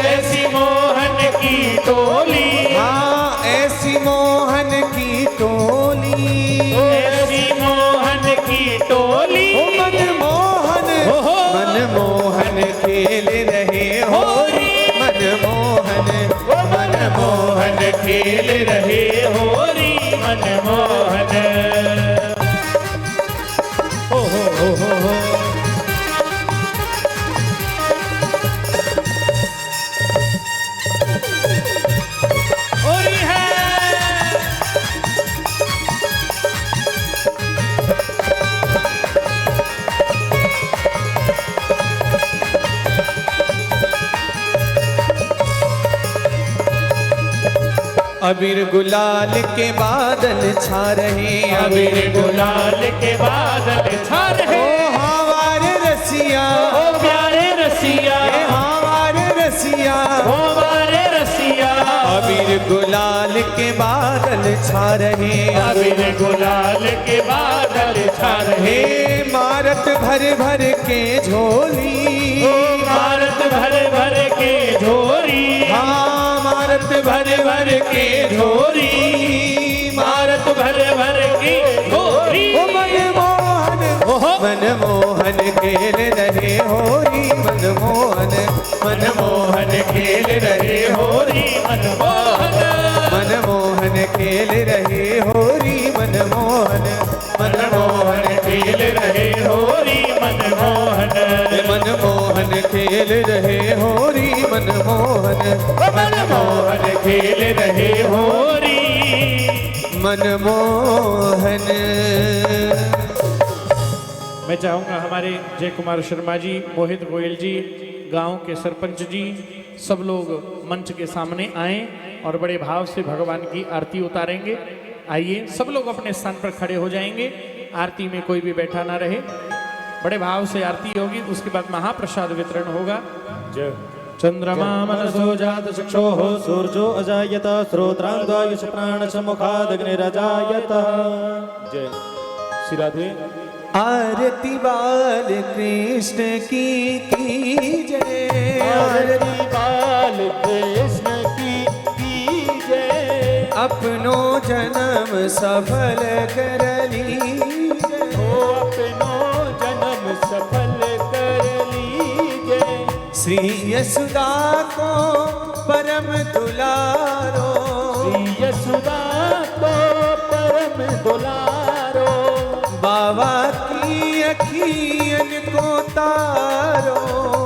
ऐसी मोहन की टोली, हाँ ऐसी मोहन की टोली, ऐसी मोहन की टोली। ओ मनमोहन, मनमोहन खेल रहे होरी, मनमोहन, ओ मनमोहन खेल रहे होरी मनमोहन। ओ हो। होरी है। अबीर गुलाल के बादल छा रहे, अबीर गुलाल के बादल छा रहे। ओ हमारे रसिया, ओ प्यारे रसिया, ए हमारे रसिया, ओ मारे रसिया। अबीर गुलाल के बादल छा रहे, अबीर गुलाल के बादल छा रहे। हे मारत भर भर के झोली, ओ भारत भर भर के झोरी, हाँ मारत भर भर के झोरी, भारत भर भर की झोरी। ओ मनमोहन, ओहो। मनमोहन खेल रहे होरी, मनमोहन, मनमोहन खेल रहे होरी मनमोहन। मनमोहन खेल रहे होरी, मनमोहन, मनमोहन खेल रहे होरी मनमोहन। मनमोहन खेल रहे होरी, मनमोहन, मनमोहन खेल रहे होरी मनमोहन। मैं चाहूँगा हमारे जय कुमार शर्मा जी, मोहित गोयल जी, गांव के सरपंच जी, सब लोग मंच के सामने आएं और बड़े भाव से भगवान की आरती उतारेंगे। आइए सब लोग अपने स्थान पर खड़े हो जाएंगे। आरती में कोई भी बैठा ना रहे, बड़े भाव से आरती होगी, उसके बाद महाप्रसाद वितरण होगा। चंद्रमा मनसो जात चक्षुः सूर्यो अजायत श्रोत्रांगायुष प्राणश मुखादग्निरजायत। जय श्री राधे। आरती बाल कृष्ण की जय, आरती बाल कृष्ण की जय। अपनो जन्म सफल कर लीजय, ओ अपनो जन्म सफल कर लीजय। श्री यशोदा को परम दुलारो, श्री यशोदा को परम दुलारो। बाबा की अखियन को तारो,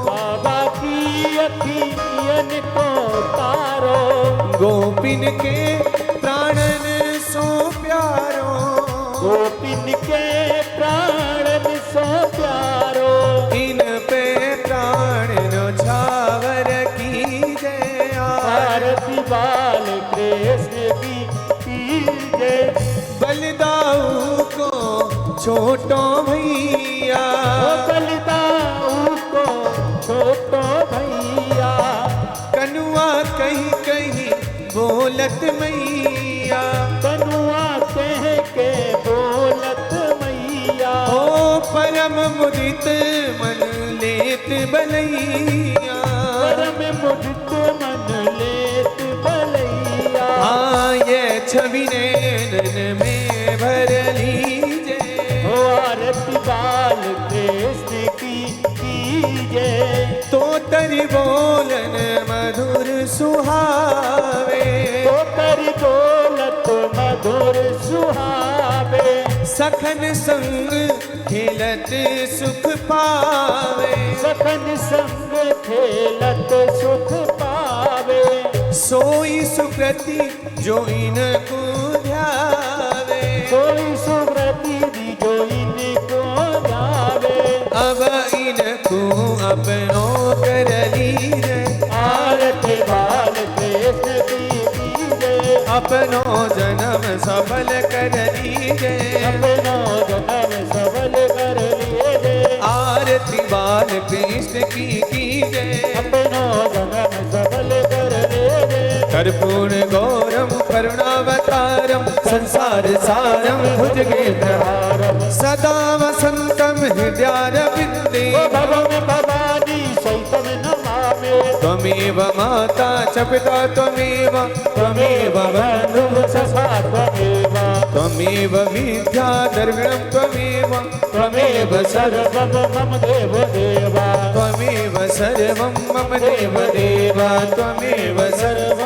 बाबा की अखियन को तारो। गोपिन के प्राणन सो प्यारो, गोपिन के प्राणन सो प्यारो। इन पे प्राण न्योछावर की जय। आरती बाल कृष्ण की जय। बलदाऊ को छोटो भैया, बलिदाऊ को छोटो भैया। कनुआ कहीं कहीं बोलत मैया, कनुआ कह के बोलत मैया। ओ परम मुदित मन लेत बलैया, परम मुदित मन लेत बलैया। हाँ ये छवि नैनन में भर लीजे। ओ आरती बाल कृष्ण की जय। तो तरी बोलन मधुर सुहावे, तो करी बोलत मधुर सुहावे। सखन संग खेलत सुख पावे, सखन संग खेलत सुख पावे। सोई सुकृति जो इनको ध्यावे, कोई सुकृति दी जो इनको ध्यावे। अब इनको अपनो कर लीजे। आरती बाल कृष्ण की जय। अपनो जन्म सफल कर नित्य की जय अपनो जन्म सबल कर रे कर्पूर गौरम करुणावतारम संसार सारम भुजगेन्द्रहारम सदा वसंतम हृदयारविंदे भवम भवानी सहितम नमामि त्वमेव माता च पिता त्वमेव बन्धुः सखा त्वमेव त्वमेव विद्या द्रविणं त्वमेव सर्वं मम देव देवा त्वमेव सर्वं मम देव देवा त्वमेव सर्वं